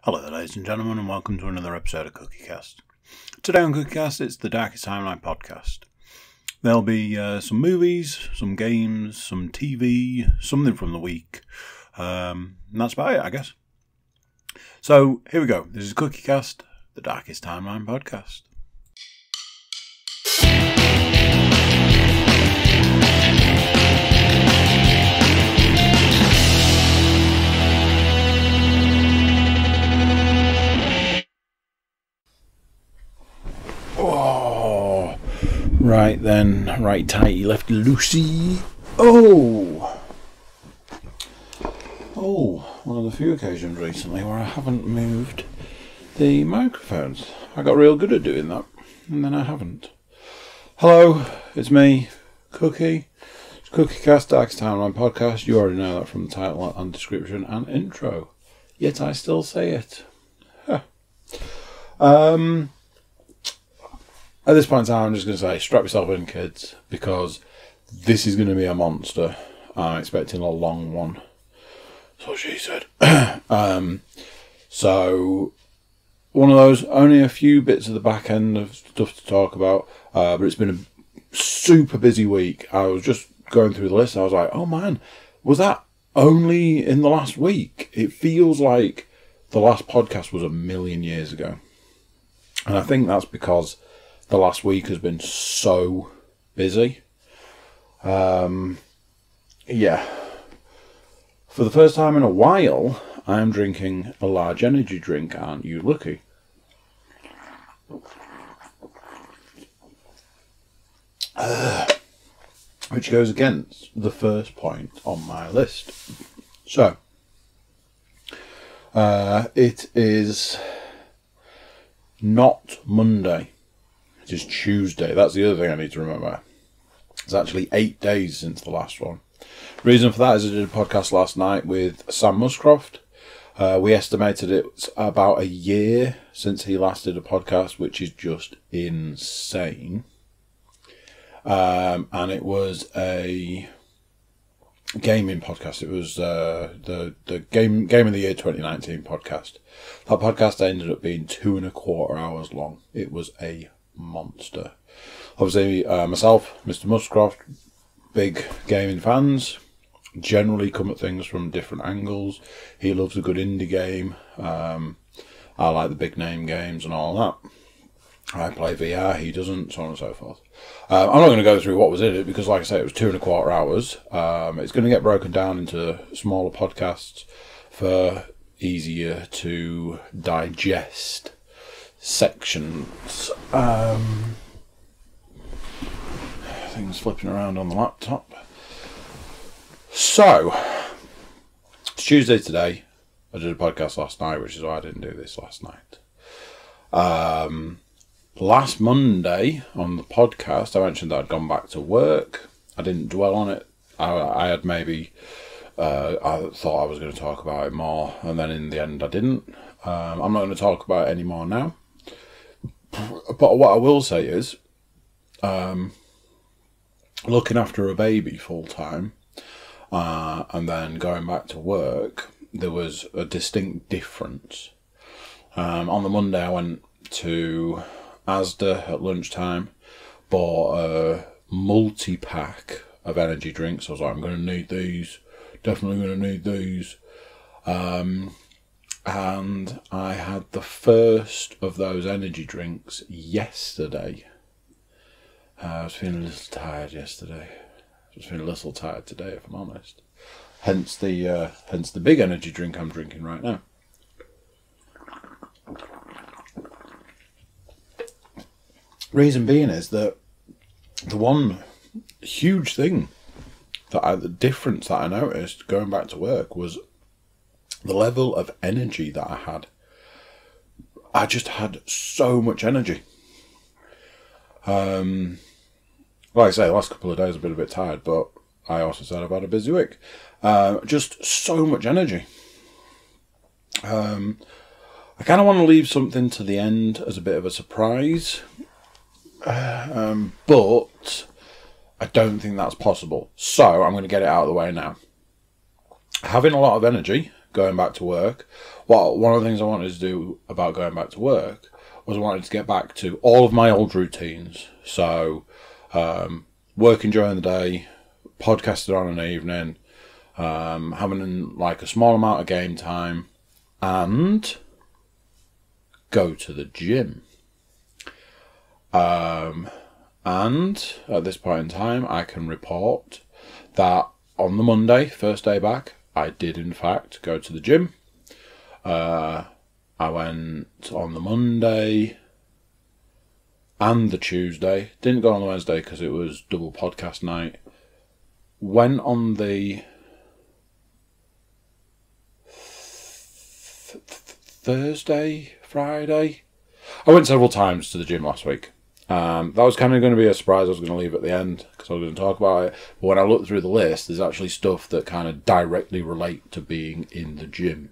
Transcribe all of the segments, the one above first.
Hello there, ladies and gentlemen, and welcome to another episode of CookieCast. Today on CookieCast, it's the Darkest Timeline podcast. There'll be some movies, some games, some TV, something from the week, and that's about it, I guess. So, here we go. This is CookieCast, the Darkest Timeline podcast. Right then, right tighty, lefty loosey. One of the few occasions recently where I haven't moved the microphones. I got real good at doing that, and then I haven't. Hello, it's me, Cookie. It's CookieCast, Darkest Timeline podcast. You already know that from the title and description and intro. Yet I still say it. Huh. At this point in time, I'm just going to say, strap yourself in, kids, because this is going to be a monster. I'm expecting a long one. So she said. So, one of those, only a few bits of the back end of stuff to talk about, but it's been a super busy week. I was just going through the list, I was like, oh man, was that only in the last week? It feels like the last podcast was a million years ago. And I think that's because the last week has been so busy. Yeah. For the first time in a while, I am drinking a large energy drink, aren't you, Lucky? Which goes against the first point on my list. So, it is not Monday. It is Tuesday. That's the other thing I need to remember. It's actually 8 days since the last one. Reason for that is I did a podcast last night with Sam Muscroft. We estimated it's about a year since he last did a podcast, which is just insane. And it was a gaming podcast. It was the Game of the Year 2019 podcast. That podcast ended up being 2.25 hours long. It was a monster. Obviously, myself, Mr. Muscroft, big gaming fans, generally come at things from different angles. He loves a good indie game. I like the big name games and all that. I play VR, he doesn't, so on and so forth. I'm not going to go through what was in it because, like I say, it was 2.25 hours. It's going to get broken down into smaller podcasts for easier to digest sections. Things flipping around on the laptop. So, it's Tuesday today. I did a podcast last night, which is why I didn't do this last night. Last Monday on the podcast, I mentioned that I'd gone back to work. I didn't dwell on it. I had maybe, I thought I was going to talk about it more, and then in the end I didn't. I'm not going to talk about it anymore now. But what I will say is, looking after a baby full time, and then going back to work, there was a distinct difference. On the Monday I went to Asda at lunchtime, bought a multi-pack of energy drinks. I was like, I'm going to need these, definitely going to need these. And I had the first of those energy drinks yesterday. I was feeling a little tired yesterday. I was feeling a little tired today, if I'm honest. Hence the big energy drink I'm drinking right now. Reason being is that the one huge thing the difference that I noticed going back to work was the level of energy that I had. I just had so much energy. Like I say, the last couple of days I've been a bit tired, but I also said I've had a busy week. Just so much energy. I kind of want to leave something to the end as a bit of a surprise. But I don't think that's possible. So I'm going to get it out of the way now. Having a lot of energy going back to work. One of the things I wanted to do about going back to work was I wanted to get back to all of my old routines. So, working during the day, podcasting on an evening, having like a small amount of game time, and go to the gym. And at this point in time, I can report that on the Monday, first day back, I did in fact go to the gym. I went on the Monday and the Tuesday. Didn't go on the Wednesday because it was double podcast night. Went on the Thursday, Friday. I went several times to the gym last week. That was kind of going to be a surprise I was going to leave at the end because I was going to talk about it. But when I looked through the list, there's actually stuff that kind of directly relate to being in the gym.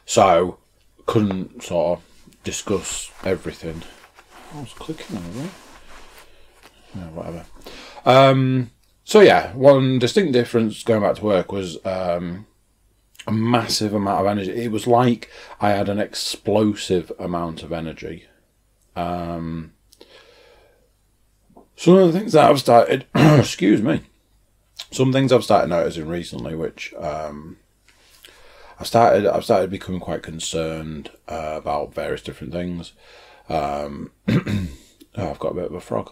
So, couldn't sort of discuss everything. I was clicking over it. Yeah, whatever. So yeah, one distinct difference going back to work was a massive amount of energy. It was like I had an explosive amount of energy. Some of the things that I've started, excuse me, some things I've started noticing recently, which I've started becoming quite concerned about various different things. I've got a bit of a frog.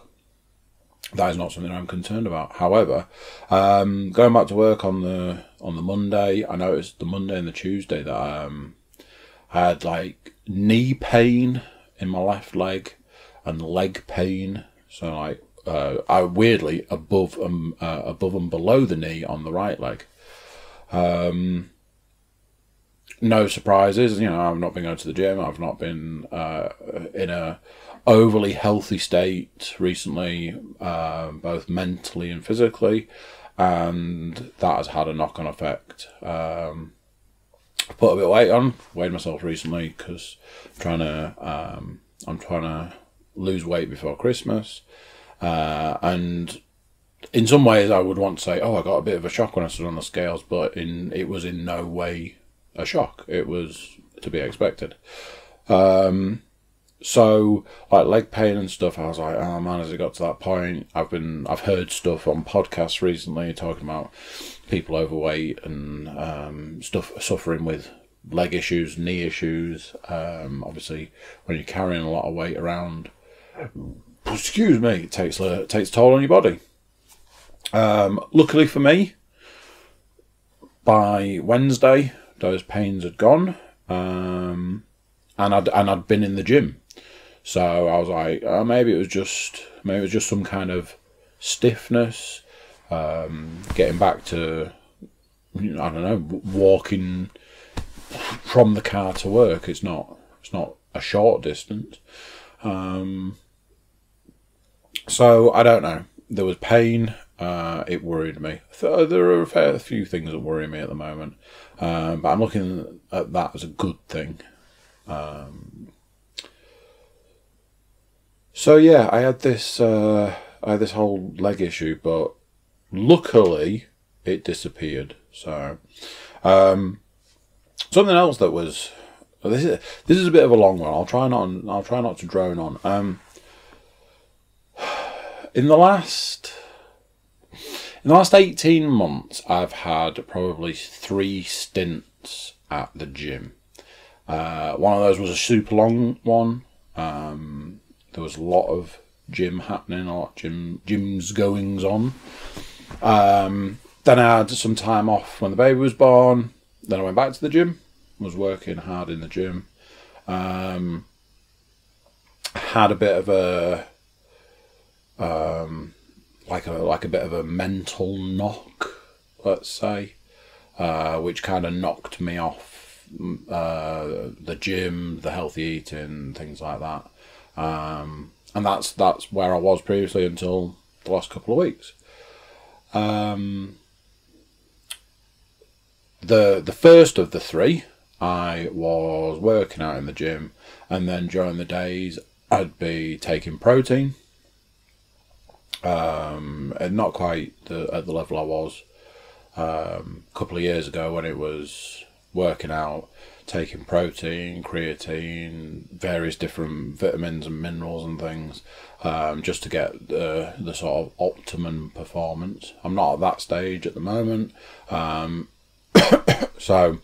That is not something I'm concerned about. However, going back to work on the Monday, I noticed the Monday and the Tuesday that I had like knee pain in my left leg and leg pain. So like I weirdly above and below the knee on the right leg. No surprises, you know. I've not been going to the gym. I've not been in a overly healthy state recently, both mentally and physically, and that has had a knock-on effect. I've put a bit of weight on, weighed myself recently because I'm trying to lose weight before Christmas, and in some ways I would want to say, oh, I got a bit of a shock when I stood on the scales, but it was in no way a shock. It was to be expected. So like leg pain and stuff, I was like, oh man, has it got to that point? I've heard stuff on podcasts recently talking about people overweight and suffering with leg issues, knee issues. Obviously, when you're carrying a lot of weight around, excuse me, it takes toll on your body. Luckily for me, by Wednesday, those pains had gone, and I'd been in the gym. So I was like, maybe it was just some kind of stiffness, getting back to, I don't know, walking from the car to work. It's not a short distance. So I don't know. There was pain. It worried me. There are a fair few things that worry me at the moment, but I'm looking at that as a good thing. So yeah, I had this whole leg issue, but luckily it disappeared. So something else that was this is a bit of a long one. I'll try not to drone on. In the last 18 months, I've had probably 3 stints at the gym. One of those was a super long one. There was a lot of gym happening, a lot of gyms goings on. Then I had some time off when the baby was born. Then I went back to the gym, was working hard in the gym. Had a bit of a like a bit of a mental knock, let's say, which kind of knocked me off the gym, the healthy eating, things like that. And that's where I was previously until the last couple of weeks. The first of the 3, I was working out in the gym, and then during the days I'd be taking protein. And not quite at the level I was a couple of years ago when it was working out, taking protein, creatine, various different vitamins and minerals and things, just to get the sort of optimum performance. I'm not at that stage at the moment. So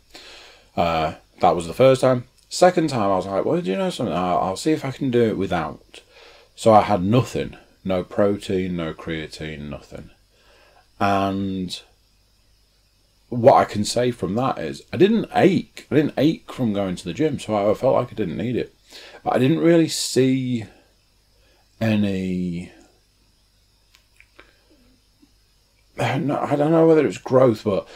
that was the first time. Second time I was like, well, do you know something? I'll see if I can do it without. So I had nothing. No protein, no creatine, nothing. And what I can say from that is I didn't ache. I didn't ache from going to the gym, so I felt like I didn't need it. But I didn't really see any... I don't know whether it's growth, but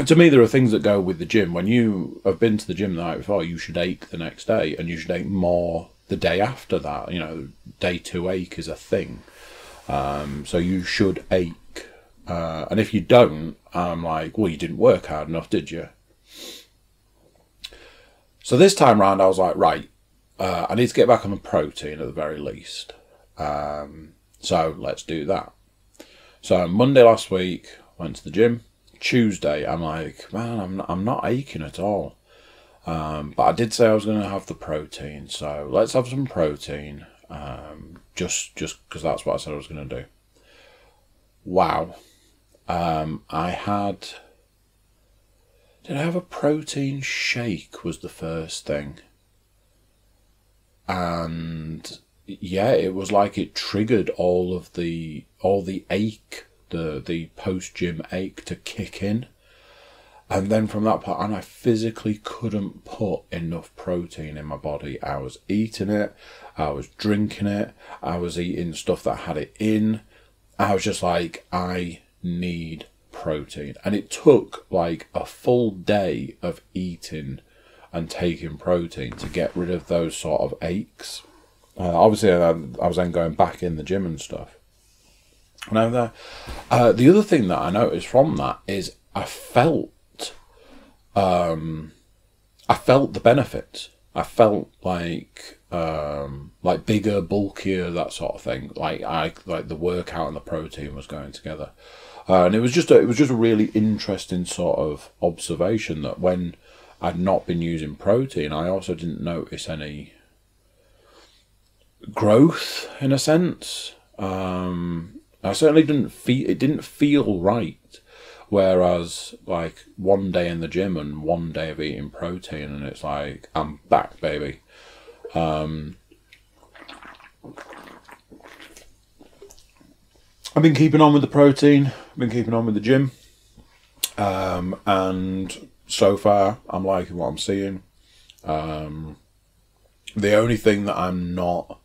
to me there are things that go with the gym. When you have been to the gym the night before, you should ache the next day, and you should ache more the day after that. You know, day 2 ache is a thing. So you should ache. And if you don't, I'm like, well, you didn't work hard enough, did you? So this time round, I was like, right, I need to get back on the protein at the very least. So let's do that. So Monday last week, went to the gym. Tuesday, I'm like, man, I'm not aching at all. But I did say I was going to have the protein, so let's have some protein. Just because that's what I said I was going to do. Wow. Did I have a protein shake was the first thing. And yeah, it was like it triggered all the ache, the post-gym ache to kick in. And then from that point on, I physically couldn't put enough protein in my body. I was eating it, I was drinking it, I was eating stuff that had it in. I was just like, I need protein. And it took like a full day of eating and taking protein to get rid of those sort of aches. Obviously, I was then going back in the gym and stuff. Now, the other thing that I noticed from that is I felt the benefits. I felt like bigger, bulkier, that sort of thing. Like the workout and the protein was going together, and it was just a really interesting sort of observation that when I'd not been using protein, I also didn't notice any growth in a sense. I certainly didn't feel right. Whereas, like, one day in the gym and one day of eating protein, and it's like, I'm back, baby. I've been keeping on with the protein, I've been keeping on with the gym, and so far, I'm liking what I'm seeing. The only thing that I'm not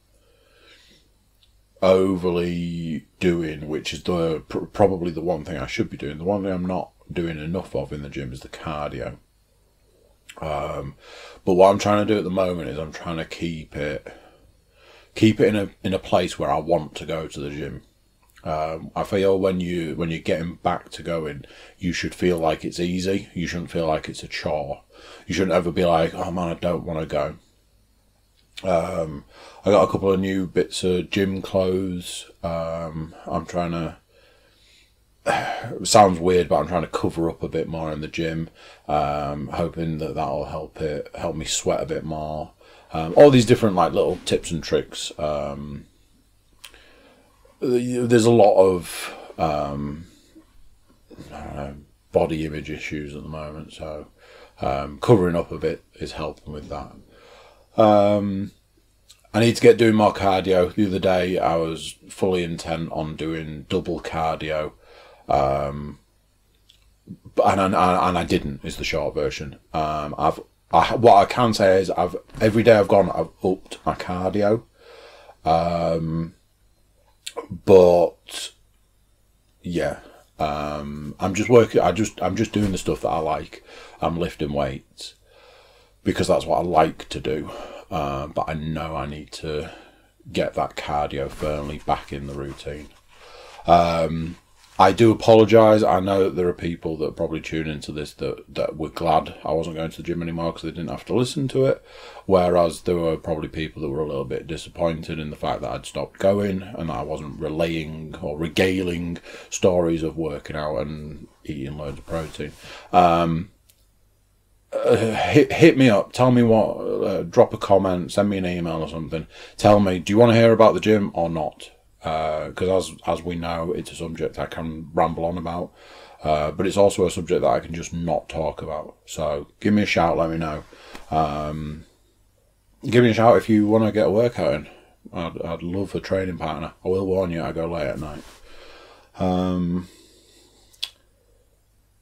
overly doing, which is probably the one thing I should be doing, the one thing I'm not doing enough of in the gym is the cardio. But what I'm trying to do at the moment is I'm trying to keep it in a place where I want to go to the gym. I feel when you're getting back to going, you should feel like it's easy. You shouldn't feel like it's a chore. You shouldn't ever be like, oh man, I don't want to go. I got a couple of new bits of gym clothes. I'm trying to, it sounds weird, but I'm trying to cover up a bit more in the gym, hoping that'll help me sweat a bit more. All these different like little tips and tricks. There's a lot of I don't know, body image issues at the moment, so covering up a bit is helping with that. I need to get doing more cardio. The other day I was fully intent on doing double cardio, and I didn't, is the short version. What I can say is every day I've upped my cardio, but yeah, I'm just working. I'm just doing the stuff that I like. I'm lifting weights because that's what I like to do. But I know I need to get that cardio firmly back in the routine. I do apologise. I know that there are people that probably tune into this that were glad I wasn't going to the gym anymore because they didn't have to listen to it. Whereas there were probably people that were a little bit disappointed in the fact that I'd stopped going and that I wasn't relaying or regaling stories of working out and eating loads of protein. Hit me up. Tell me what. Drop a comment. Send me an email or something. Tell me, do you want to hear about the gym or not? Because as we know, it's a subject I can ramble on about, but it's also a subject that I can just not talk about. So give me a shout, let me know. Give me a shout if you want to get a workout in. I'd love a training partner. I will warn you, I go late at night.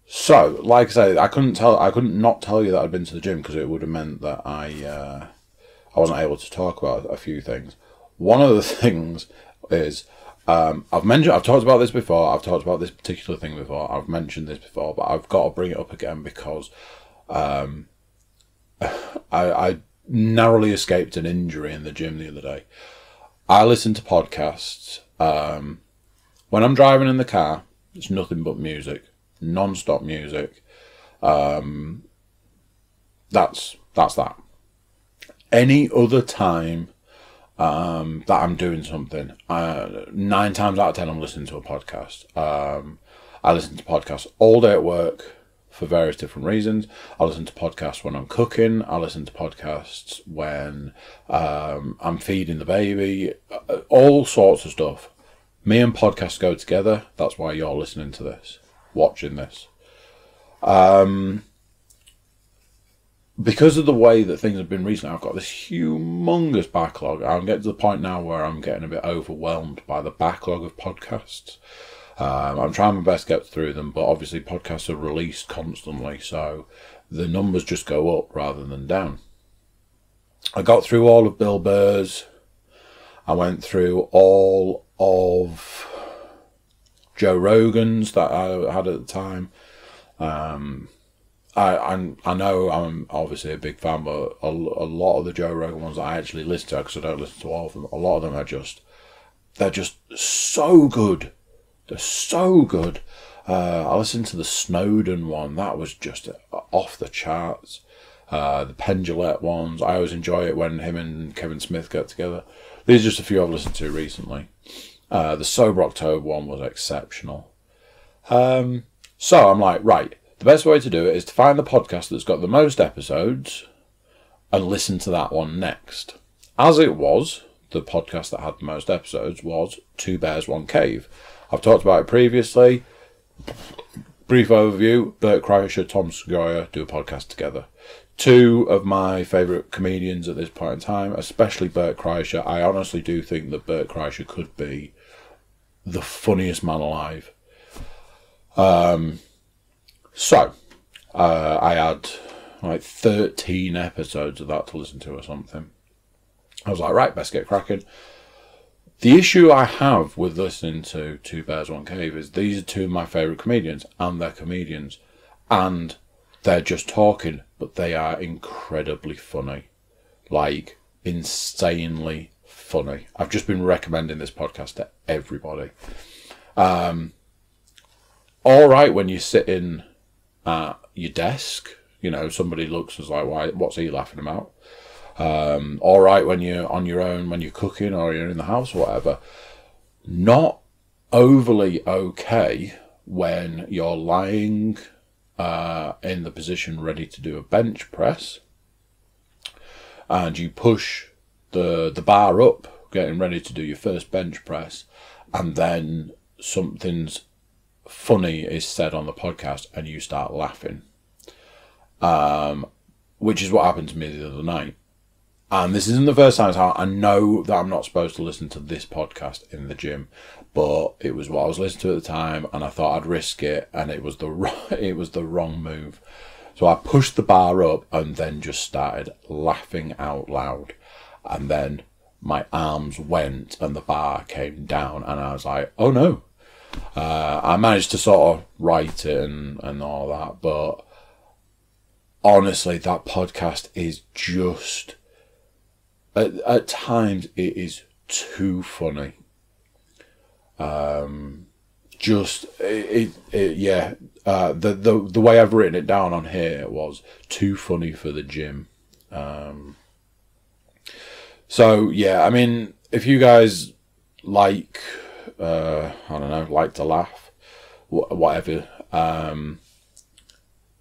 So, like I say, I couldn't not tell you that I'd been to the gym because it would have meant that I wasn't able to talk about a few things. One of the things is I've talked about this before. I've talked about this particular thing before. I've mentioned this before, but I've got to bring it up again because I narrowly escaped an injury in the gym the other day. I listen to podcasts when I'm driving in the car. It's nothing but music, non-stop music. That's that. Any other time that I'm doing something, 9 times out of 10 I'm listening to a podcast. I listen to podcasts all day at work for various different reasons. I listen to podcasts when I'm cooking. I listen to podcasts when I'm feeding the baby. All sorts of stuff. Me and podcasts go together. That's why you're listening to this, watching this. Because of the way that things have been recently, I've got this humongous backlog. I'm getting to the point now where I'm getting a bit overwhelmed by the backlog of podcasts. I'm trying my best to get through them, but obviously podcasts are released constantly, so the numbers just go up rather than down. I got through all of Bill Burr's. I went through all of Joe Rogan's that I had at the time. I know I'm obviously a big fan, but a lot of the Joe Rogan ones that I actually listen to, because I don't listen to all of them, a lot of them are they're just so good. They're so good. I listened to the Snowden one. That was just off the charts. The Penn Jillette ones. I always enjoy it when him and Kevin Smith get together. These are just a few I've listened to recently. The Sober October one was exceptional. So I'm like, right, the best way to do it is to find the podcast that's got the most episodes and listen to that one next. As it was, the podcast that had the most episodes was Two Bears, One Cave. I've talked about it previously. Brief overview. Bert Kreischer, Tom Segura do a podcast together. Two of my favourite comedians at this point in time, especially Bert Kreischer. I honestly do think that Bert Kreischer could be the funniest man alive. So, I had like 13 episodes of that to listen to or something. I was like, right, best get cracking. The issue I have with listening to Two Bears, One Cave is these are two of my favourite comedians, and they're comedians, and they're just talking, but they are incredibly funny. Like, insanely funny. I've just been recommending this podcast to everybody. All right when you're sitting at your desk, you know, somebody looks and is like, "Why? What's he laughing about?" All right when you're on your own, when you're cooking or you're in the house or whatever. Not overly okay when you're lying in the position ready to do a bench press, and you push the bar up, getting ready to do your first bench press, and then something's funny is said on the podcast and you start laughing, which is what happened to me the other night. And this isn't the first time. I know that I'm not supposed to listen to this podcast in the gym, but it was what I was listening to at the time, and I thought I'd risk it, and it was the wrong move. So I pushed the bar up and then just started laughing out loud, and then my arms went and the bar came down, and I was like, oh no. I managed to sort of write it and all that, but honestly, that podcast is just, at times, it is too funny. just yeah. The way I've written it down on here was too funny for the gym. So yeah, I mean, if you guys like, I don't know, like to laugh, whatever,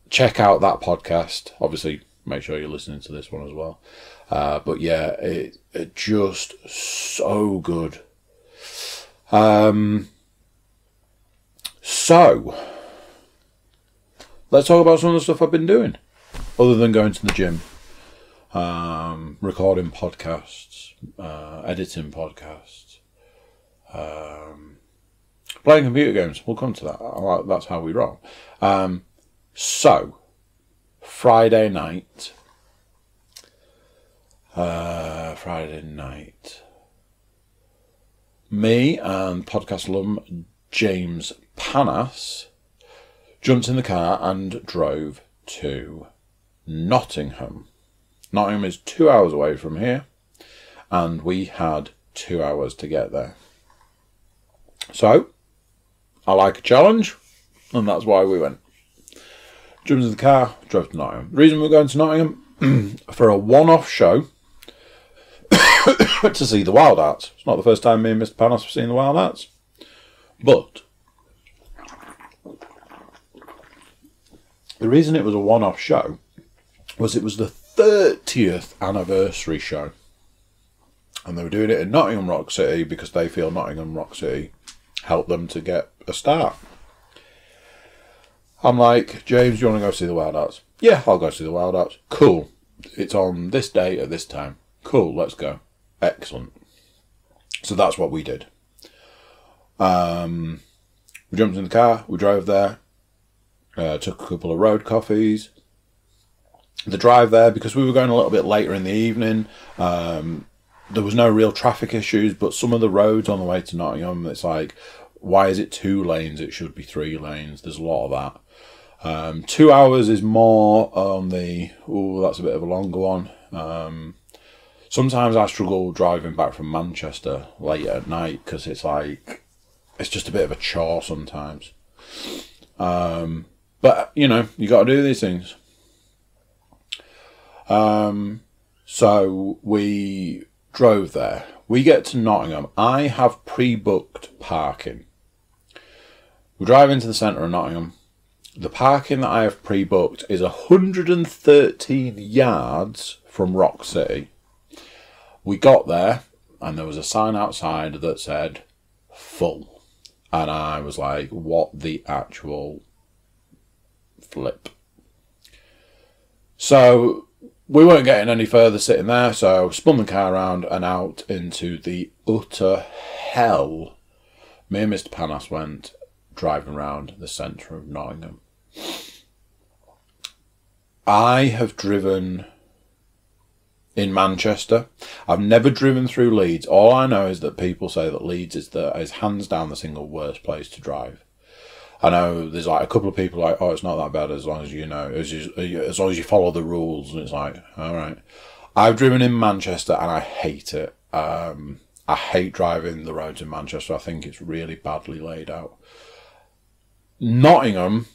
check out that podcast. Obviously, make sure you're listening to this one as well. But yeah, it just so good. So let's talk about some of the stuff I've been doing, other than going to the gym, recording podcasts, editing podcasts, playing computer games. We'll come to that. That's how we roll. So Friday night, me and podcast alum James Panas jumped in the car and drove to Nottingham. Nottingham is 2 hours away from here, and we had 2 hours to get there. So, I like a challenge, and that's why we went. Jumped in the car, drove to Nottingham. The reason we're going to Nottingham, for a one-off show, to see the Wild Arts. It's not the first time me and Mr. Panos have seen the Wild Arts. But the reason it was a one-off show was it was the 30th anniversary show. And they were doing it in Nottingham Rock City because they feel Nottingham Rock City helped them to get a start. I'm like, James, do you want to go see the Wild Arts? Yeah, I'll go see the Wild Arts. Cool. It's on this day at this time. Cool, let's go. Excellent. So that's what we did. We jumped in the car, we drove there, took a couple of road coffees. The drive there, because we were going a little bit later in the evening, there was no real traffic issues, but some of the roads on the way to Nottingham, it's like, why is it 2 lanes? It should be 3 lanes. There's a lot of that. 2 hours is more on the, that's a bit of a longer one. Sometimes I struggle driving back from Manchester late at night because it's like, it's just a bit of a chore sometimes. But, you know, you got to do these things. So we drove there. We get to Nottingham. I have pre-booked parking. We drive into the centre of Nottingham. The parking that I have pre-booked is 113 yards from Rock City. We got there and there was a sign outside that said full. And I was like, what the actual flip? So we weren't getting any further sitting there, so spun the car around and out into the utter hell. Me and Mr. Panas went driving around the centre of Nottingham. I have driven in Manchester. I've never driven through Leeds. All I know is that people say that Leeds is hands down the single worst place to drive. I know there's like a couple of people like, oh, it's not that bad as long as you know, as long as you follow the rules. And it's like, all right. I've driven in Manchester and I hate it. I hate driving the roads in Manchester. I think it's really badly laid out. Nottingham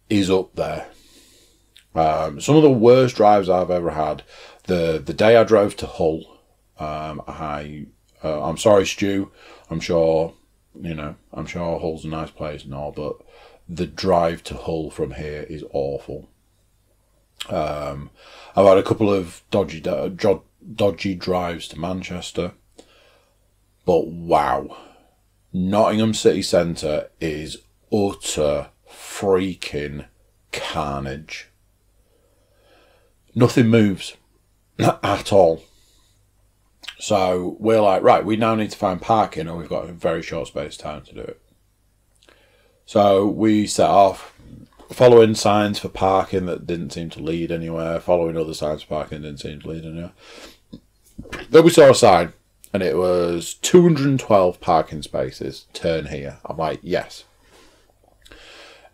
is up there. Some of the worst drives I've ever had. The day I drove to Hull, I'm sorry, Stu. I'm sure Hull's a nice place and all, but the drive to Hull from here is awful. I've had a couple of dodgy drives to Manchester, but wow, Nottingham city centre is utter freaking carnage. Nothing moves at all. So we're like, right, we now need to find parking, and we've got a very short space of time to do it. So we set off, following signs for parking that didn't seem to lead anywhere, following other signs for parking that didn't seem to lead anywhere. Then we saw a sign, and it was 212 parking spaces, turn here. I'm like, yes.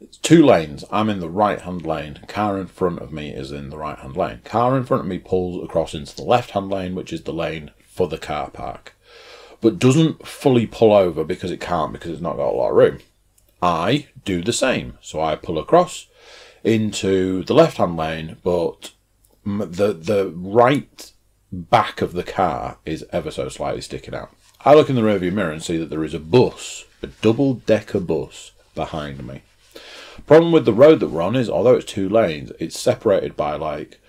It's 2 lanes. I'm in the right-hand lane. Car in front of me is in the right-hand lane. Car in front of me pulls across into the left-hand lane, which is the lane for the car park, but doesn't fully pull over because it can't, because it's not got a lot of room. I do the same. So I pull across into the left-hand lane, but the right back of the car is ever so slightly sticking out. I look in the rearview mirror and see that there is a bus, a double-decker bus, behind me. Problem with the road that we're on is, although it's 2 lanes, it's separated by, like,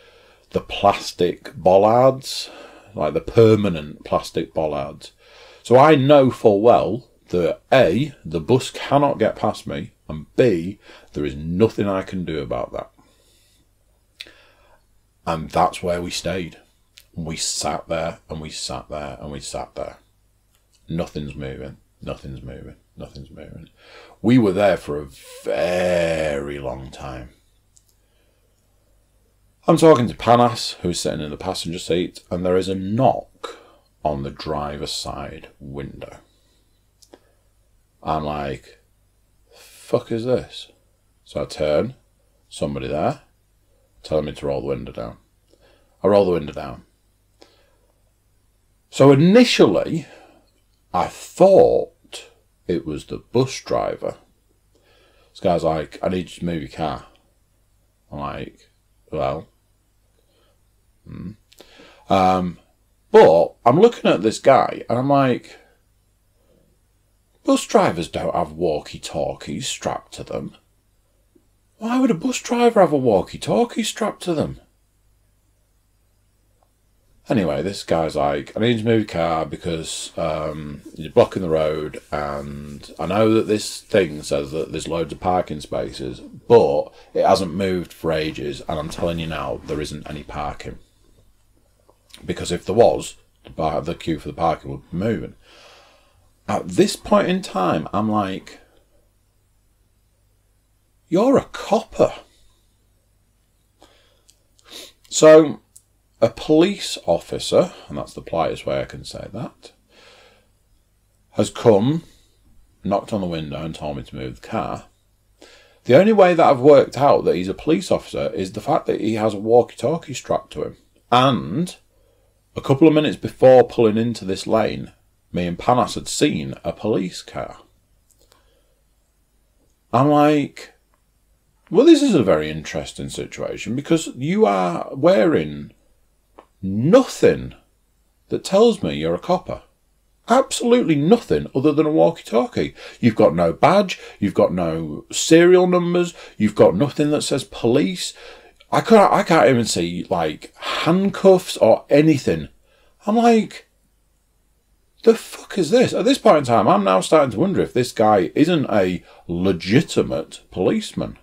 the plastic bollards, like the permanent plastic bollards. So I know full well that A, the bus cannot get past me, and B, there is nothing I can do about that. And that's where we stayed. We sat there, and we sat there, and we sat there. Nothing's moving, nothing's moving, nothing's moving. We were there for a very long time. I'm talking to Panas, who's sitting in the passenger seat, and there is a knock on the driver's side window. I'm like, fuck is this? So I turn, somebody there, telling me to roll the window down. I roll the window down. So initially, I thought it was the bus driver. This guy's like, I need you to move your car. I'm like, well... But I'm looking at this guy and I'm like, bus drivers don't have walkie-talkies strapped to them. Why would a bus driver have a walkie-talkie strapped to them? Anyway, this guy's like, I need to move your car because you're blocking the road, and I know that this thing says that there's loads of parking spaces, but it hasn't moved for ages, and I'm telling you now, there isn't any parking. Because if there was, the queue for the parking would be moving. At this point in time, I'm like, you're a copper. So, a police officer, and that's the politest way I can say that, has come, knocked on the window and told me to move the car. The only way that I've worked out that he's a police officer is the fact that he has a walkie-talkie strapped to him. And a couple of minutes before pulling into this lane, me and Panas had seen a police car. I'm like, well, this is a very interesting situation because you are wearing nothing that tells me you're a copper. Absolutely nothing other than a walkie-talkie. You've got no badge, you've got no serial numbers, you've got nothing that says police. I can't even see, like, handcuffs or anything. I'm like, the fuck is this? At this point in time, I'm now starting to wonder if this guy isn't a legitimate policeman.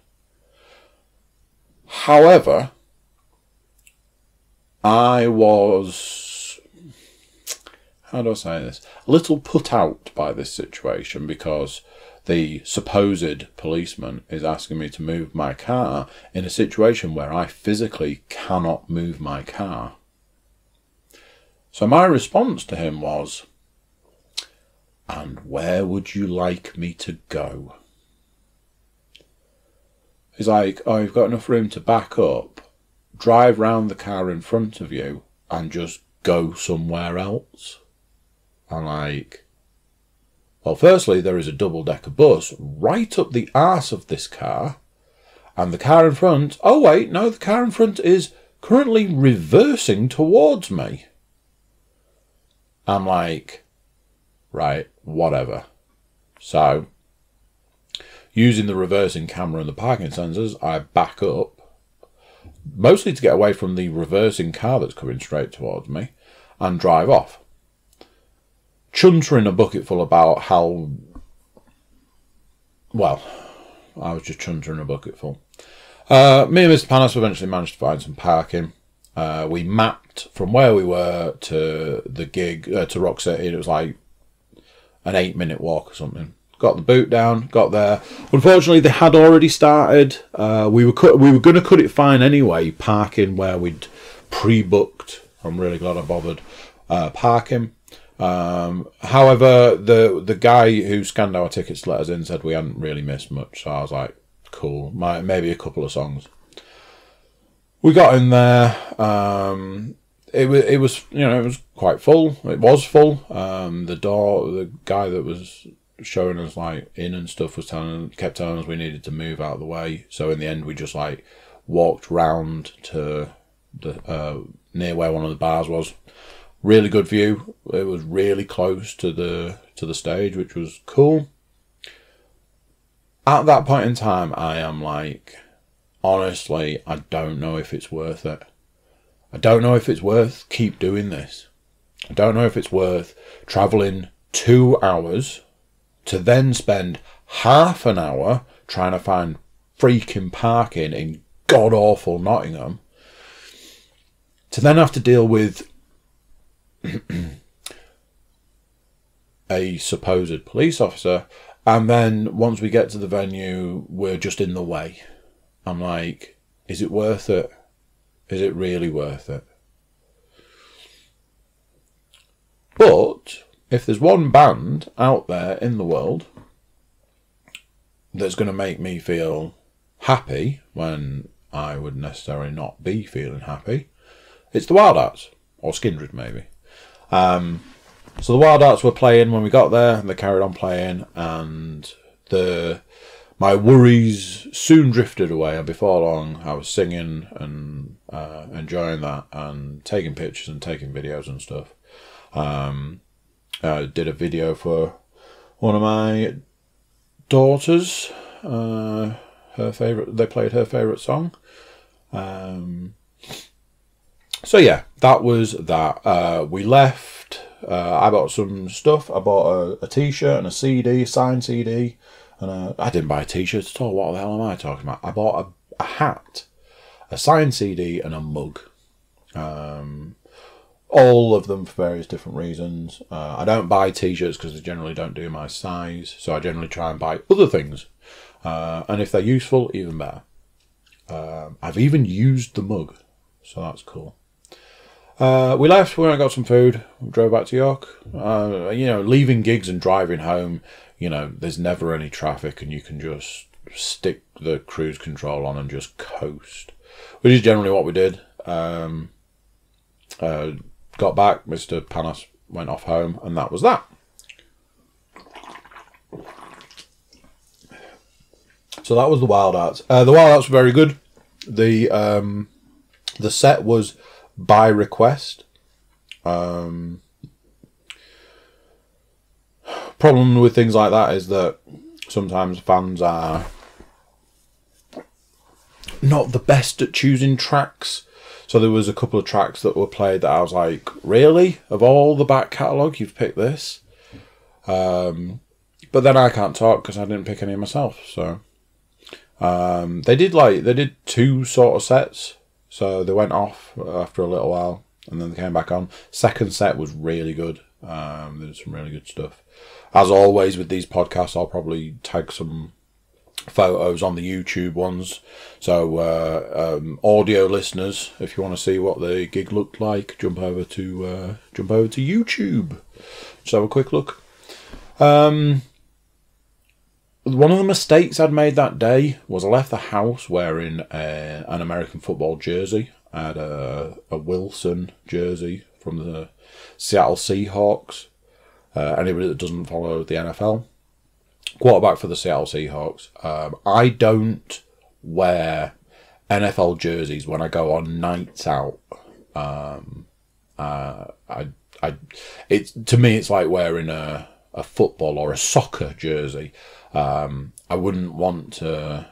However, I was, how do I say this? A little put out by this situation because the supposed policeman is asking me to move my car in a situation where I physically cannot move my car. So my response to him was, and where would you like me to go? He's like, oh, you've got enough room to back up, drive round the car in front of you and just go somewhere else. I'm like, well, firstly, there is a double-decker bus right up the arse of this car, and the car in front, oh wait, no, the car in front is currently reversing towards me. I'm like, right, whatever. So, using the reversing camera and the parking sensors, I back up, mostly to get away from the reversing car that's coming straight towards me, and drive off. Chuntering a bucket full about how, well, I was just chuntering a bucket full. Me and Mr. Panas eventually managed to find some parking. We mapped from where we were to the gig, to Rock City. It was like an 8-minute walk or something. Got the boot down, got there. Unfortunately, they had already started. We were going to cut it fine anyway, parking where we'd pre-booked. I'm really glad I bothered parking. However, the guy who scanned our tickets to let us in said we hadn't really missed much, so I was like, cool, maybe a couple of songs. We got in there. It was, you know, it was quite full. It was full. The guy that was showing us like in and stuff was kept telling us we needed to move out of the way. So in the end, we just like walked round to the near where one of the bars was. Really good view. It was really close to the stage, which was cool. At that point in time, I am like, honestly, I don't know if it's worth it. I don't know if it's worth keep doing this. I don't know if it's worth travelling 2 hours to then spend half an hour trying to find freaking parking in god-awful Nottingham, to then have to deal with a supposed police officer, and then once we get to the venue, we're just in the way. I'm like, is it worth it? Is it really worth it? But if there's one band out there in the world that's going to make me feel happy when I would necessarily not be feeling happy, it's the Wild Arts, or Skindred maybe. So the Wild Arts were playing when we got there, and they carried on playing, and my worries soon drifted away, and before long I was singing and enjoying that and taking pictures and taking videos and stuff. I did a video for one of my daughters. They played her favourite song. So yeah, that was that. We left. I bought some stuff. I bought a t-shirt and a CD, signed CD. And I didn't buy t-shirts at all. What the hell am I talking about? I bought a hat, a signed CD, and a mug. All of them for various different reasons. I don't buy t-shirts because they generally don't do my size. So I generally try and buy other things. And if they're useful, even better. I've even used the mug. So that's cool. We left, we went and got some food, we drove back to York. Leaving gigs and driving home, there's never any traffic and you can just stick the cruise control on and just coast. Which is generally what we did. Got back, Mr. Panos went off home, and that was that. So that was the Wild Arts. The Wild Arts were very good. The set was by request. Problem with things like that is that sometimes fans are not the best at choosing tracks. So there was a couple of tracks that were played that I was like, really? Of all the back catalogue, you've picked this? But then I can't talk because I didn't pick any myself. So they did 2 sort of sets. So they went off after a little while and then they came back on. Second set was really good. They did some really good stuff. As always with these podcasts, I'll probably tag some photos on the YouTube ones. So audio listeners, if you want to see what the gig looked like, jump over to YouTube. Just have a quick look. One of the mistakes I'd made that day was I left the house wearing an American football jersey. I had a Wilson jersey from the Seattle Seahawks. Anybody that doesn't follow the NFL, quarterback for the Seattle Seahawks. I don't wear NFL jerseys when I go on nights out. To me, it's like wearing a football or a soccer jersey. I wouldn't want to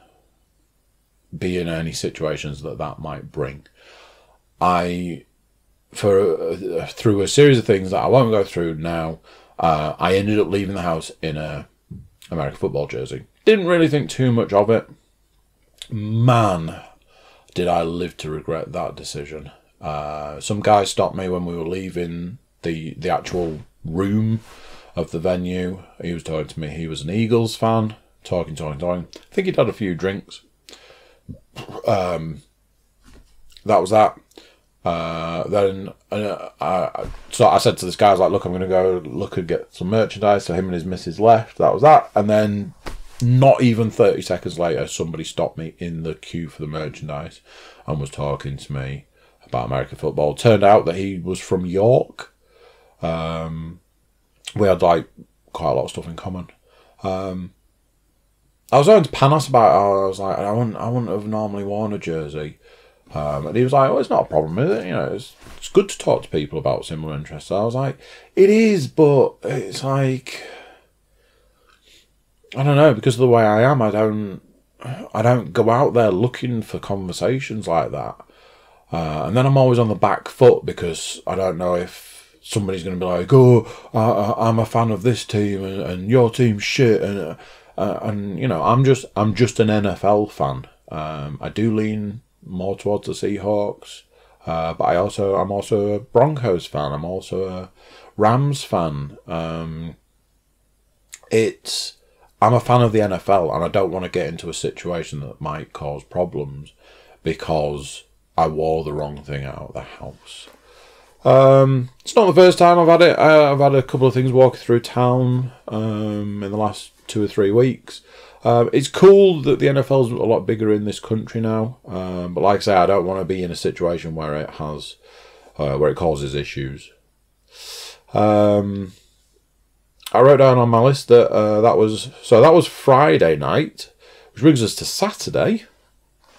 be in any situations that might bring. Through a series of things that I won't go through now, I ended up leaving the house in a American football jersey. Didn't really think too much of it. Man, did I live to regret that decision. Some guy stopped me when we were leaving the actual room of the venue. He was talking to me. He was an Eagles fan. Talking. I think he'd had a few drinks. That was that. So I said to this guy, I was like, look, I'm going to go look and get some merchandise. So him and his missus left. That was that. And then not even 30 seconds later, somebody stopped me in the queue for the merchandise and was talking to me about American football. Turned out that he was from York. We had like quite a lot of stuff in common. I was going to Panos about it. I was like, I wouldn't have normally worn a jersey. And he was like, it's not a problem, is it? It's good to talk to people about similar interests. I was like, it is, but it's like, I don't know, because of the way I am, I don't go out there looking for conversations like that. And then I'm always on the back foot because I don't know if somebody's going to be like, I'm a fan of this team and your team's shit. And I'm just an NFL fan. I do lean more towards the Seahawks, but I'm also a Broncos fan. I'm also a Rams fan. I'm a fan of the NFL, and I don't want to get into a situation that might cause problems because I wore the wrong thing out of the house. It's not the first time I've had it. I've had a couple of things walking through town in the last 2 or 3 weeks. It's cool that the NFL's a lot bigger in this country now, but like I say, I don't want to be in a situation where it causes issues. I wrote down on my list that that was Friday night, which brings us to Saturday.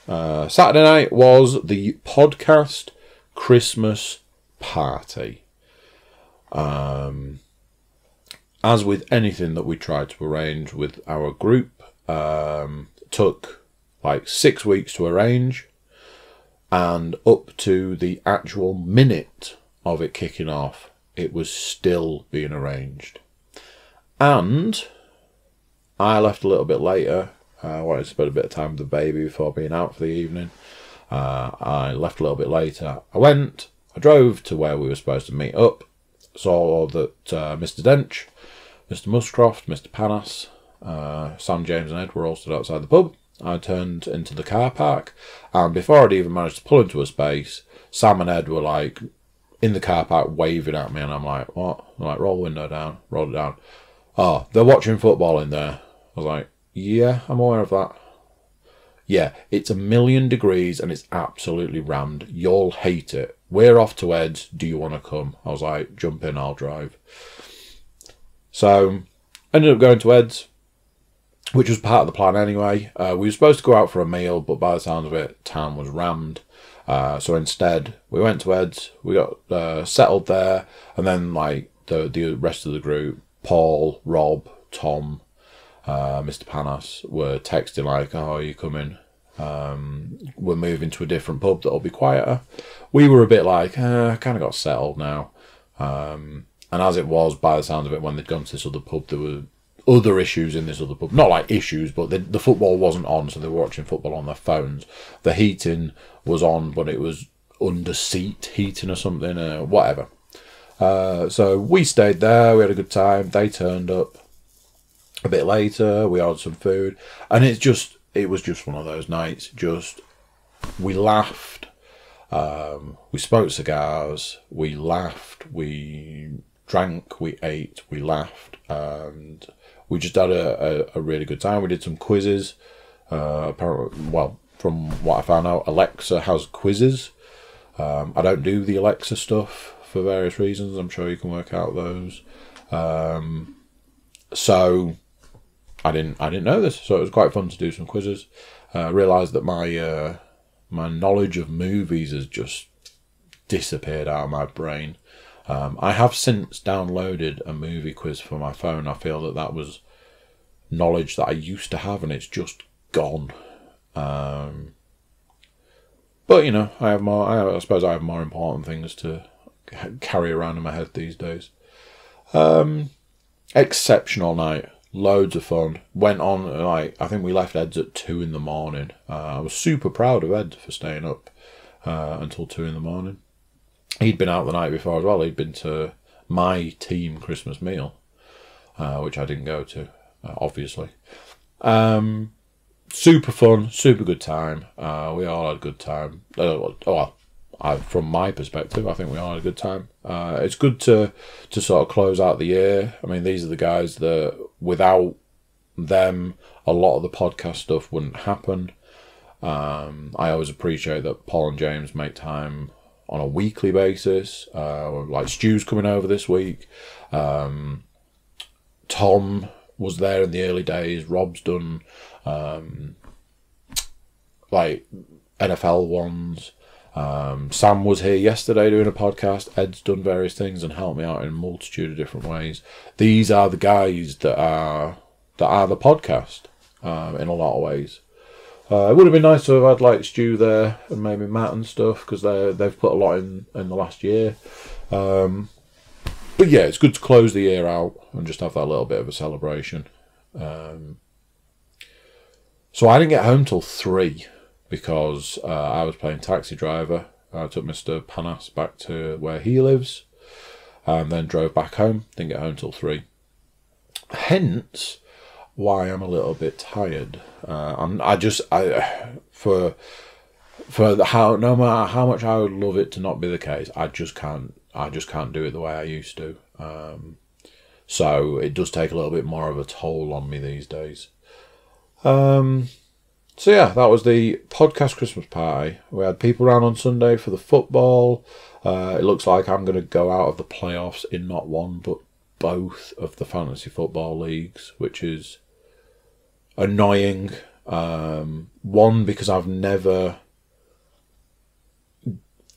Saturday night was the podcast Christmas party. As with anything that we tried to arrange with our group, took like 6 weeks to arrange, and up to the actual minute of it kicking off, it was still being arranged. And I left a little bit later. I wanted to spend a bit of time with the baby before being out for the evening. I left a little bit later. I drove to where we were supposed to meet up, saw that Mr. Dench, Mr. Muscroft, Mr. Panas, Sam, James and Ed were all stood outside the pub. I turned into the car park, and before I'd even managed to pull into a space, Sam and Ed were like in the car park waving at me, and I'm like, what? They're like, roll the window down, roll it down. Oh, they're watching football in there. I was like, yeah, I'm aware of that. Yeah, it's 1,000,000 degrees and it's absolutely rammed. You'll hate it. We're off to Ed's. Do you want to come? I was like, jump in, I'll drive. So, ended up going to Ed's, which was part of the plan anyway. We were supposed to go out for a meal, but by the sounds of it, town was rammed. So instead, we went to Ed's. We got settled there, and then like the rest of the group, Paul, Rob, Tom, Mr. Panas, were texting like, oh, are you coming? We're moving to a different pub that'll be quieter. We were a bit like, kind of got settled now. And as it was, by the sound of it, when they'd gone to this other pub, there were other issues in this other pub. Not like issues, but the football wasn't on, so they were watching football on their phones. The heating was on, but it was under seat heating or something, whatever. So we stayed there, we had a good time. They turned up a bit later, we ordered some food, and it was just one of those nights. We laughed, we smoked cigars, we laughed, we drank, we ate, we laughed, and we just had a really good time. We did some quizzes. Apparently, well, from what I found out, Alexa has quizzes. I don't do the Alexa stuff for various reasons. I'm sure you can work out those. So I didn't know this, so it was quite fun to do some quizzes. I realised that my knowledge of movies has just disappeared out of my brain. I have since downloaded a movie quiz for my phone. I feel that was knowledge that I used to have, and it's just gone. But you know, I suppose I have more important things to carry around in my head these days. Exceptional night, loads of fun. Went on like, I think we left Ed's at 2 a.m. I was super proud of Ed for staying up until 2 a.m. He'd been out the night before as well. He'd been to my team Christmas meal, which I didn't go to, obviously. Super fun, super good time. We all had a good time. From my perspective, I think we all had a good time. It's good to sort of close out the year. I mean, these are the guys that without them, a lot of the podcast stuff wouldn't happen. I always appreciate that Paul and James make time on a weekly basis. Like Stu's coming over this week. Tom was there in the early days. Rob's done like NFL ones. Sam was here yesterday doing a podcast. Ed's done various things and helped me out in a multitude of different ways. These are the guys that are the podcast in a lot of ways. It would have been nice to have had like Stu there and maybe Matt and stuff, because they've put a lot in the last year. But yeah, it's good to close the year out and just have that little bit of a celebration. So I didn't get home till 3 because I was playing taxi driver. I took Mr. Panas back to where he lives and then drove back home. Didn't get home till 3. Hence why I'm a little bit tired. No matter how much I would love it to not be the case, I just can't do it the way I used to. So it does take a little bit more of a toll on me these days. So yeah, that was the podcast Christmas party. We had people around on Sunday for the football. It looks like I'm going to go out of the playoffs in not one but both of the fantasy football leagues, which is annoying. One, because I've never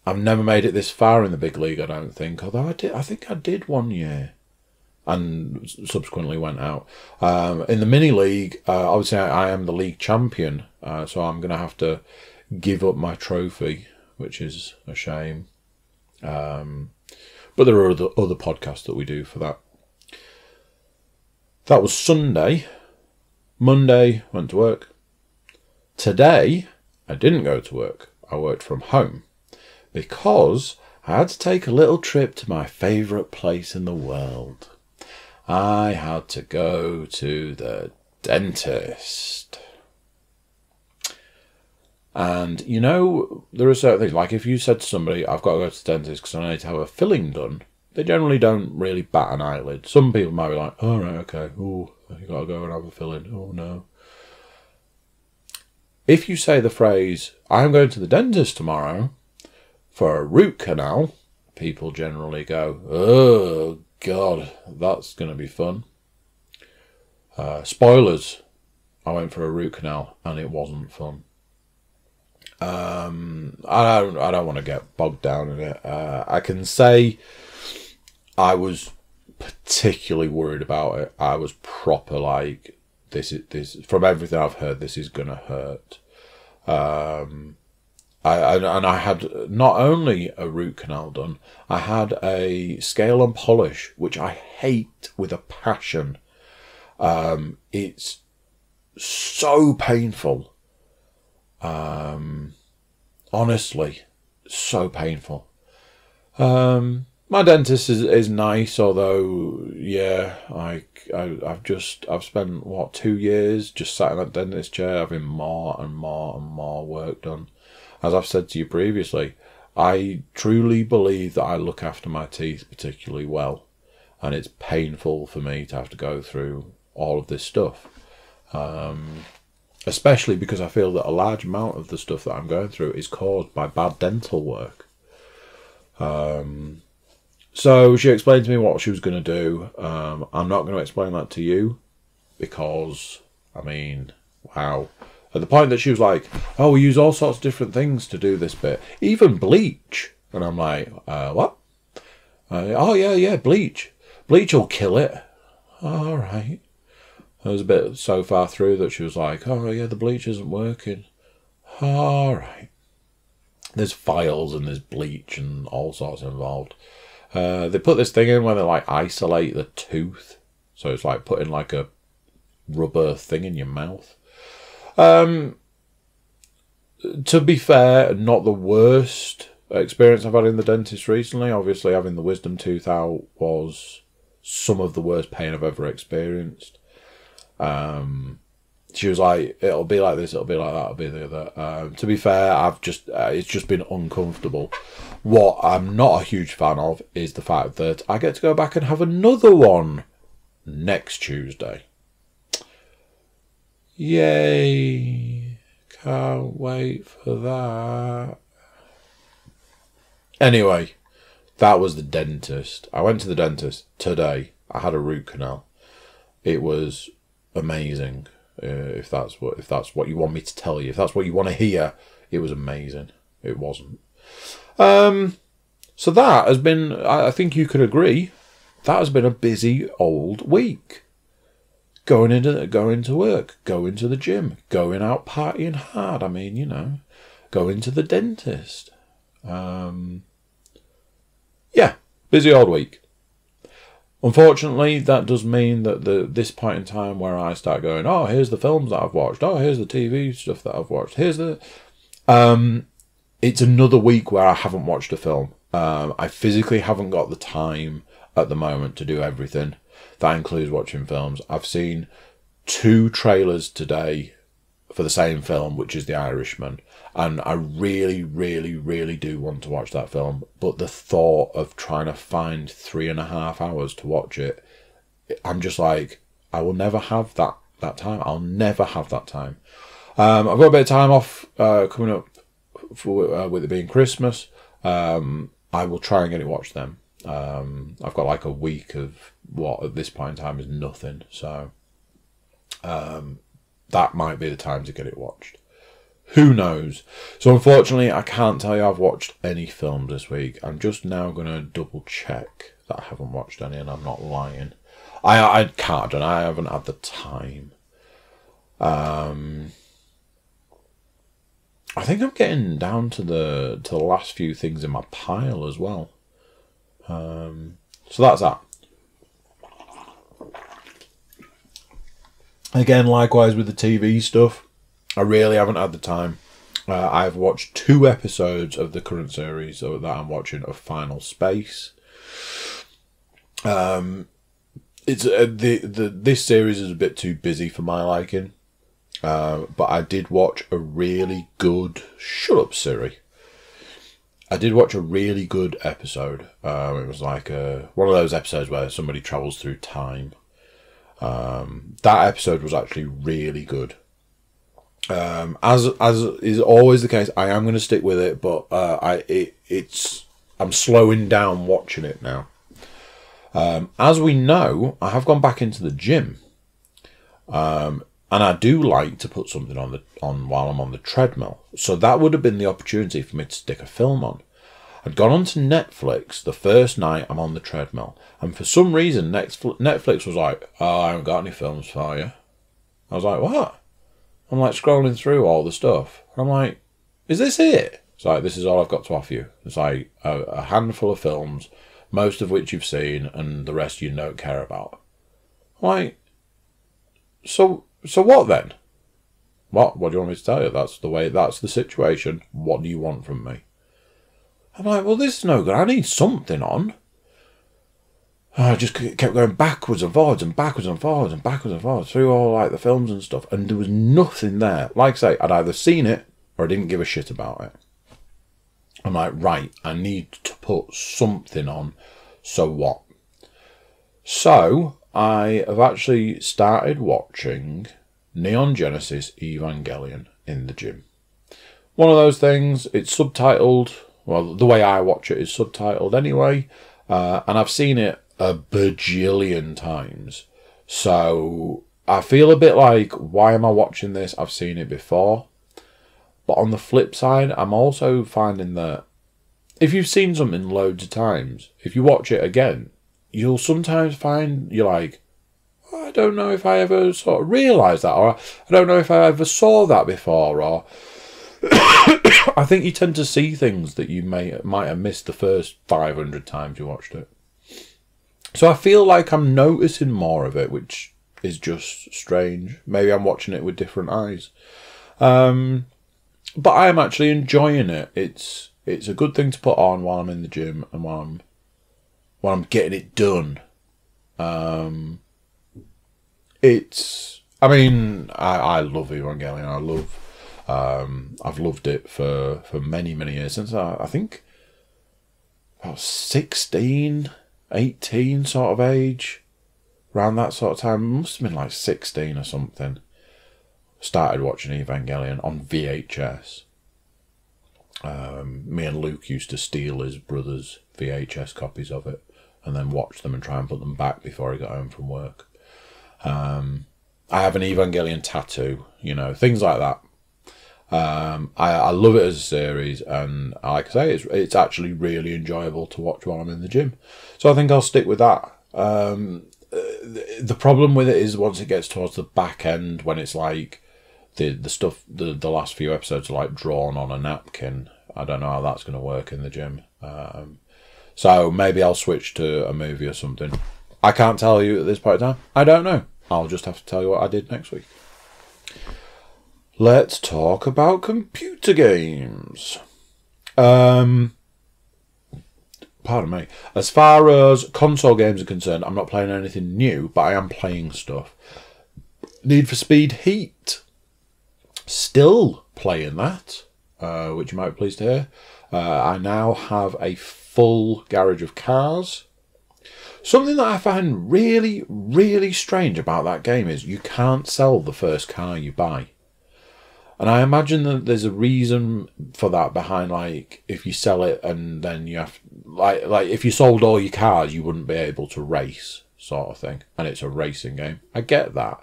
made it this far in the big league, I don't think. Although I think I did one year and subsequently went out. In the mini league, obviously I am the league champion, so I'm going to have to give up my trophy, which is a shame. But there are other podcasts that we do for that. That was Sunday. Monday, went to work. Today, I didn't go to work. I worked from home because I had to take a little trip to my favourite place in the world. I had to go to the dentist. And, you know, there are certain things, like if you said to somebody, I've got to go to the dentist because I need to have a filling done, they generally don't really bat an eyelid. Some people might be like, all right, okay, oh, you got to go and have a filling, oh no. If you say the phrase, I'm going to the dentist tomorrow for a root canal, people generally go, oh, God, that's going to be fun. Spoilers, I went for a root canal and it wasn't fun. I don't want to get bogged down in it. I can say I was particularly worried about it. I was proper like, this from everything I've heard, this is going to hurt. I had not only a root canal done, I had a scale and polish, which I hate with a passion. It's so painful. Honestly, so painful. My dentist is nice, although yeah, I've spent 2 years just sat in that dentist chair having more and more and more work done. As I've said to you previously, I truly believe that I look after my teeth particularly well, and it's painful for me to have to go through all of this stuff. Especially because I feel that a large amount of the stuff that I'm going through is caused by bad dental work. So she explained to me what she was going to do. I'm not going to explain that to you because, I mean, wow. At the point that she was like, oh, we use all sorts of different things to do this bit, even bleach. And I'm like, what? Oh, yeah, bleach. Bleach will kill it. All right. I was a bit so far through that she was like, oh, yeah, the bleach isn't working. All right. There's files and there's bleach and all sorts involved. They put this thing in where they like isolate the tooth. So it's like putting like a rubber thing in your mouth. To be fair, not the worst experience I've had in the dentist recently. Obviously, having the wisdom tooth out was some of the worst pain I've ever experienced. She was like, it'll be like this, it'll be like that, it'll be the other. To be fair, it's just been uncomfortable. What I'm not a huge fan of is the fact that I get to go back and have another one next Tuesday. Yay. Can't wait for that. Anyway, that was the dentist. I went to the dentist today. I had a root canal. it was amazing. If that's what you want me to tell you, if that's what you want to hear, it was amazing. It wasn't. So that has been, I think you could agree, that has been a busy old week. Going to work, going to the gym, going out partying hard. I mean, you know, going to the dentist. Yeah, busy old week. Unfortunately, that does mean that this point in time where I start going, oh, here's the films that I've watched. Oh, here's the TV stuff that I've watched. Here's the... it's another week where I haven't watched a film. I physically haven't got the time at the moment to do everything. That includes watching films. I've seen 2 trailers today for the same film, which is The Irishman. And I really, really, really do want to watch that film. But the thought of trying to find 3.5 hours to watch it, I'm just like, I will never have that time. I'll never have that time. I've got a bit of time off coming up with it being Christmas. I will try and get it watched then. I've got like a week of what at this point in time is nothing. So that might be the time to get it watched. Who knows? So unfortunately, I can't tell you I've watched any films this week. I'm just now going to double check that I haven't watched any, and I'm not lying. I can't, and I haven't had the time. I think I'm getting down to the last few things in my pile as well. So that's that. Again, likewise with the TV stuff, I really haven't had the time. I've watched 2 episodes of the current series that I'm watching of Final Space. It's this series is a bit too busy for my liking. But I did watch a really good... Shut up, Siri. I did watch a really good episode. It was like one of those episodes where somebody travels through time. That episode was actually really good. As is always the case, I am going to stick with it, but I'm slowing down watching it now. As we know, I have gone back into the gym. And I do like to put something on while I'm on the treadmill. So that would have been the opportunity for me to stick a film on. I'd gone onto Netflix the first night I'm on the treadmill. And for some reason, Netflix was like, oh, I haven't got any films for you. I was like, what? I'm like scrolling through all the stuff. I'm like, is this it? It's like, this is all I've got to offer you. It's like a handful of films, most of which you've seen, and the rest you don't care about. I'm like, so what then? What do you want me to tell you? That's the situation. What do you want from me? I'm like, well, this is no good. I need something on. I just kept going backwards and forwards and backwards and forwards and backwards and forwards through all like the films and stuff, and there was nothing there. Like I say, I'd either seen it or I didn't give a shit about it. I'm like, right, I need to put something on. So what? So I have actually started watching Neon Genesis Evangelion in the gym. One of those things, it's subtitled. Well, the way I watch it is subtitled anyway. And I've seen it a bajillion times. So I feel a bit like, why am I watching this? I've seen it before. But on the flip side, I'm also finding that if you've seen something loads of times, if you watch it again, you'll sometimes find you're like, I don't know if I ever sort of realised that, or I don't know if I ever saw that before, or I think you tend to see things that you might have missed the first 500 times you watched it. So I feel like I'm noticing more of it, which is just strange. Maybe I'm watching it with different eyes. But I am actually enjoying it. It's a good thing to put on while I'm in the gym and while I'm getting it done. I love Evangelion. I've loved it for many, many years, since I think about 16, 18 sort of age, around that sort of time. It must have been like 16 or something. Started watching Evangelion on VHS. Me and Luke used to steal his brother's VHS copies of it and then watch them and try and put them back before he got home from work. I have an Evangelion tattoo, you know, things like that. I love it as a series, and like I say, it's actually really enjoyable to watch while I'm in the gym. So I think I'll stick with that. The problem with it is once it gets towards the back end, when it's like the stuff, the last few episodes are like drawn on a napkin. I don't know how that's going to work in the gym. So maybe I'll switch to a movie or something. I can't tell you at this point in time. I don't know. I'll just have to tell you what I did next week. Let's talk about computer games. Pardon me. As far as console games are concerned, I'm not playing anything new, but I am playing stuff. Need for Speed Heat. Still playing that, which you might be pleased to hear. I now have a full garage of cars. Something that I find really, really strange about that game is you can't sell the first car you buy. And I imagine that there's a reason for that behind, like, if you sell it and then you have, like if you sold all your cars, you wouldn't be able to race, sort of thing. And it's a racing game. I get that.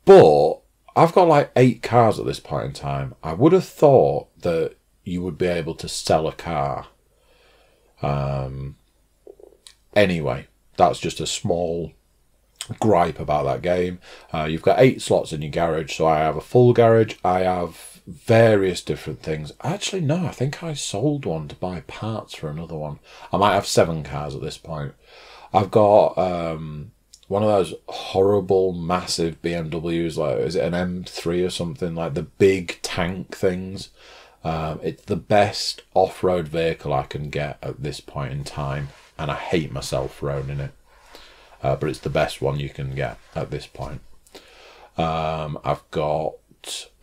But I've got like 8 cars at this point in time. I would have thought that you would be able to sell a car. Anyway, that's just a small gripe about that game. You've got 8 slots in your garage, so I have a full garage. I have various different things. Actually, no, I think I sold one to buy parts for another one. I might have 7 cars at this point. I've got one of those horrible, massive BMWs, like, is it an M3 or something, like the big tank things. It's the best off-road vehicle I can get at this point in time, and I hate myself for owning it. But it's the best one you can get at this point. I've got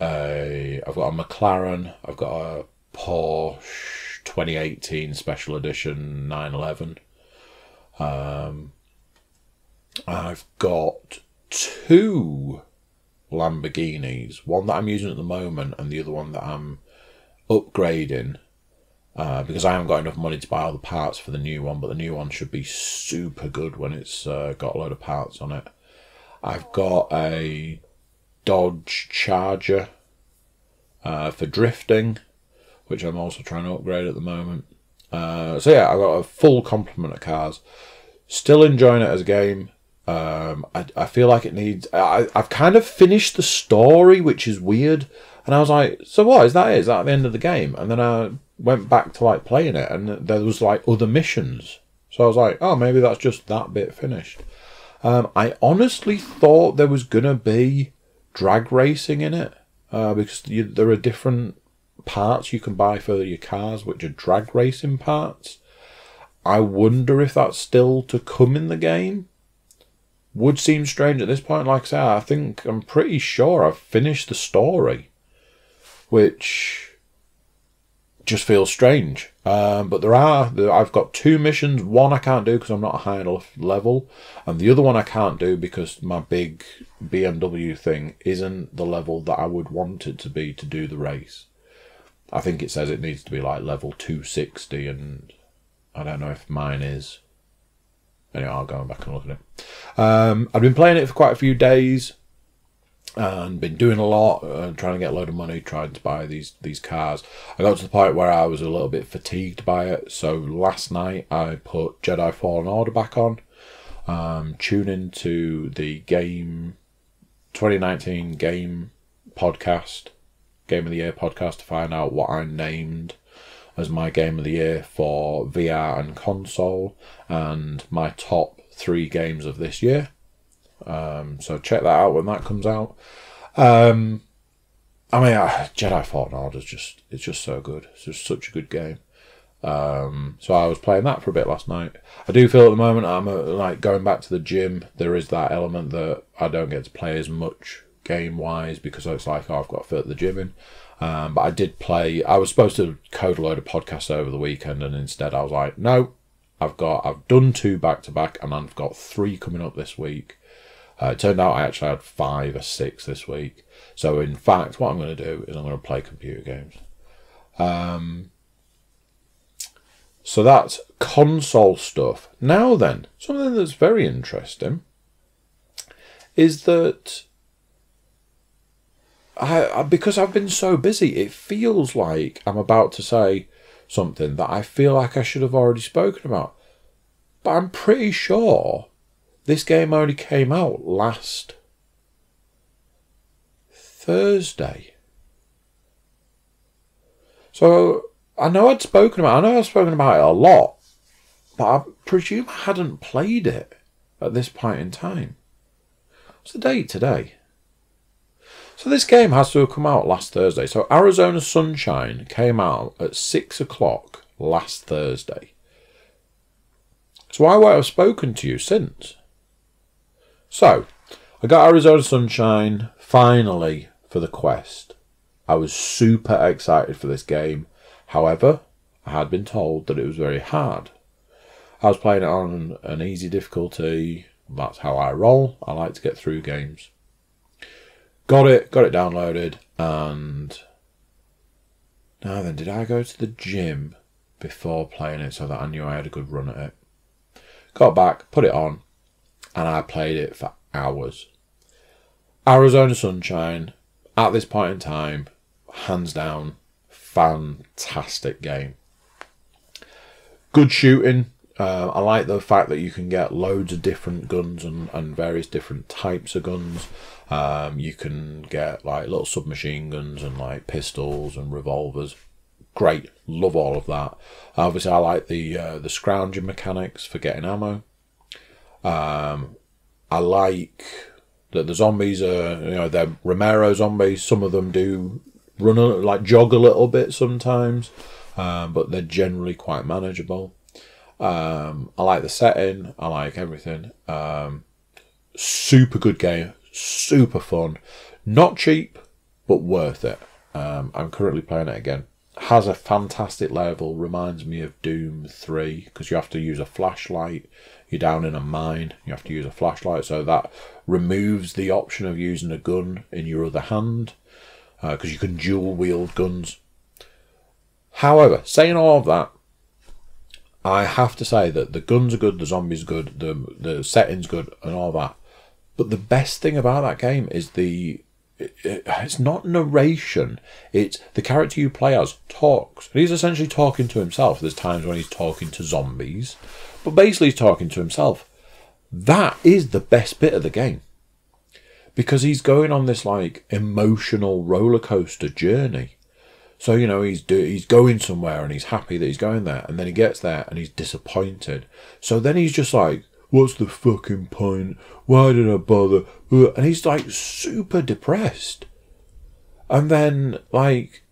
a McLaren. I've got a Porsche 2018 Special Edition 911. I've got 2 Lamborghinis. One that I'm using at the moment, and the other one that I'm upgrading. Because I haven't got enough money to buy all the parts for the new one, but the new one should be super good when it's got a load of parts on it. I've got a Dodge Charger for drifting, which I'm also trying to upgrade at the moment. So yeah, I've got a full complement of cars. Still enjoying it as a game. I feel like it needs... I've kind of finished the story, which is weird. And I was like, so what? Is that it? Is that the end of the game? And then I went back to like playing it, and there was like other missions. So I was like, oh, maybe that's just that bit finished. I honestly thought there was going to be drag racing in it. Because there are different parts you can buy for your cars, which are drag racing parts. I wonder if that's still to come in the game. Would seem strange at this point. Like I say, I'm pretty sure I've finished the story, which just feels strange. But I've got 2 missions. One I can't do because I'm not a high enough level, and the other one I can't do because my big BMW thing isn't the level that I would want it to be to do the race. I think it says it needs to be like level 260, and I don't know if mine is. Anyway, I'll go back and look at it. I've been playing it for quite a few days and been doing a lot, trying to get a load of money, trying to buy these cars. I got to the point where I was a little bit fatigued by it, so last night I put Jedi Fallen Order back on, tune into the game 2019 game podcast, Game of the Year podcast, to find out what I named as my Game of the Year for VR and console, and my top 3 games of this year. So check that out when that comes out. Jedi Fallen Order it's just so good. It's just such a good game. So I was playing that for a bit last night. I do feel at the moment I'm like going back to the gym. There is that element that I don't get to play as much game wise because it's like, oh, I've got to fit the gym in. But I did play. I was supposed to code a load of podcasts over the weekend, and instead I was like, no, I've done 2 back to back, and I've got 3 coming up this week. It turned out I actually had 5 or 6 this week. So in fact, what I'm going to do is I'm going to play computer games. So that's console stuff. Now then, something that's very interesting. is that because I've been so busy, it feels like I'm about to say something that I feel like I should have already spoken about. But I'm pretty sure this game only came out last Thursday. So I know I've spoken about it a lot, but I presume I hadn't played it at this point in time. What's the date today? So this game has to have come out last Thursday. So Arizona Sunshine came out at 6 o'clock last Thursday. So I won't have spoken to you since. So I got Arizona Sunshine finally for the Quest. I was super excited for this game. However, I had been told that it was very hard. I was playing it on an easy difficulty. That's how I roll. I like to get through games. Got it downloaded, and now then, did I go to the gym before playing it so that I knew I had a good run at it? Got back, put it on, and I played it for hours. Arizona Sunshine, at this point in time, hands down, fantastic game. Good shooting. I like the fact that you can get loads of different guns and various different types of guns. You can get like little submachine guns and like pistols and revolvers. Great, love all of that. Obviously, I like the scrounging mechanics for getting ammo. I like that the zombies are, they're Romero zombies. Some of them do jog a little bit sometimes, but they're generally quite manageable. I like the setting. I like everything. Super good game. Super fun. Not cheap, but worth it. I'm currently playing it again. Has a fantastic level. Reminds me of Doom 3 because you have to use a flashlight. You're down in a mine. You have to use a flashlight. So that removes the option of using a gun in your other hand because you can dual wield guns. However, saying all of that, I have to say that the guns are good, the zombies are good, the setting's good, and all that. But the best thing about that game is it's not narration. It's the character you play as talks. And he's essentially talking to himself. There's times when he's talking to zombies, but basically he's talking to himself. That is the best bit of the game. Because he's going on this like emotional roller coaster journey. So, he's going somewhere and he's happy that he's going there. And then he gets there and he's disappointed. So then he's just like, what's the fucking point? Why did I bother? And he's like super depressed. And then like,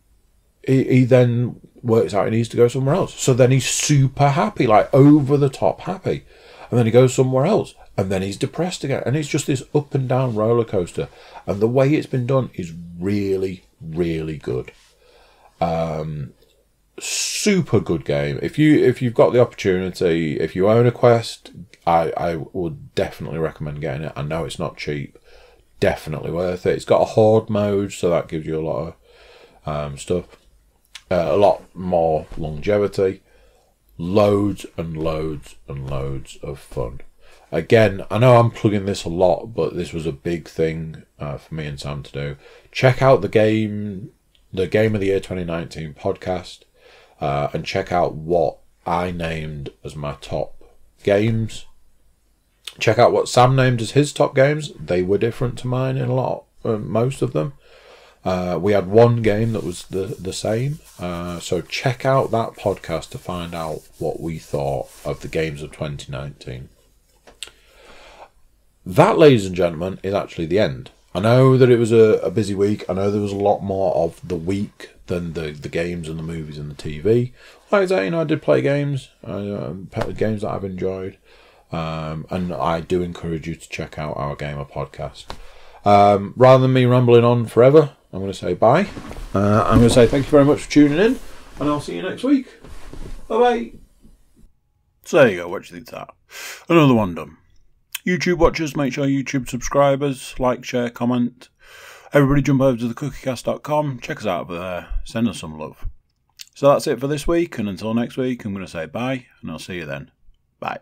he then works out he needs to go somewhere else. So then he's super happy, like over the top happy. And then he goes somewhere else. And then he's depressed again. And it's just this up and down roller coaster. And the way it's been done is really, really good. Super good game. If you've got the opportunity, if you own a Quest, I would definitely recommend getting it. I know it's not cheap. Definitely worth it. It's got a horde mode, so that gives you a lot of stuff. A lot more longevity. Loads and loads and loads of fun. Again, I know I'm plugging this a lot, but this was a big thing for me and Sam to do. Check out the Game of the Year 2019 podcast and check out what I named as my top games. Check out what Sam named as his top games. They were different to mine in most of them. We had one game that was the same. So check out that podcast to find out what we thought of the games of 2019. That, ladies and gentlemen, is actually the end. I know that it was a busy week. I know there was a lot more of the week than the games and the movies and the TV. Like I say, I did play games, games that I've enjoyed. And I do encourage you to check out our Gamer podcast. Rather than me rambling on forever, I'm going to say bye. I'm going to say thank you very much for tuning in, and I'll see you next week. Bye-bye. So there you go, what do you think of that? Another one done. YouTube watchers, make sure YouTube subscribers, like, share, comment. Everybody jump over to thecookiecast.com, check us out over there, send us some love. So that's it for this week, and until next week, I'm going to say bye, and I'll see you then. Bye.